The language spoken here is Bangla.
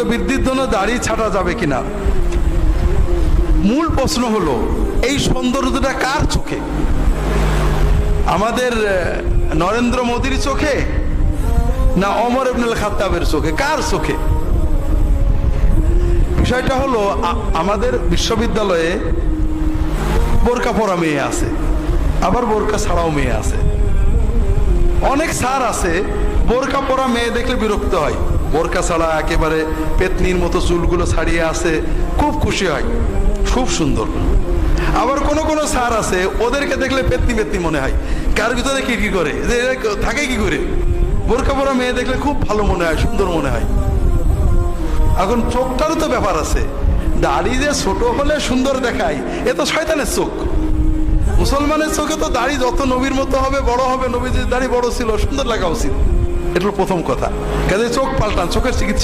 বৃদ্ধির জন্য দাড়ি ছাটা যাবে কিনা। মূল প্রশ্ন হলো এই সৌন্দর্যটা কার চোখে? আমাদের নরেন্দ্র মোদীর চোখে না ওমর ইবনুল খাত্তাবের চোখে? কার চোখে? বিষয়টা হলো আমাদের বিশ্ববিদ্যালয়ে বোরকা পরা মেয়ে আছে, আবার বোরকা ছাড়াও মেয়ে আছে। অনেক স্যার আছে বোরকা পরা মেয়ে দেখলে বিরক্ত হয়, বোরকা ছাড়া একেবারে পেতনির মতো চুলগুলো ছাড়িয়ে আছে, খুব খুশি হয়, খুব সুন্দর। আবার কোন কোন স্যার আছে ওদেরকে দেখলে পেতনি পেতনি মনে হয়, কার ভিতরে কি করে যে থাকে কি করে, বোরকা পরা মেয়ে দেখলে খুব ভালো মনে হয়, সুন্দর মনে হয়। এখন চোখটারও তো ব্যাপার আছে, দাড়ি যে ছোট হলে সুন্দর দেখায় এ তো শয়তানের চোখ। মুসলমানের চোখে তো দাড়ি যত নবীর মতো হবে, বড় হবে, নবীজির দাড়ি বড় ছিল, সুন্দর লাগা উচিত। এটা হলো প্রথম কথা। কাজে চোখ পাল্টান, চোখের চিকিৎসা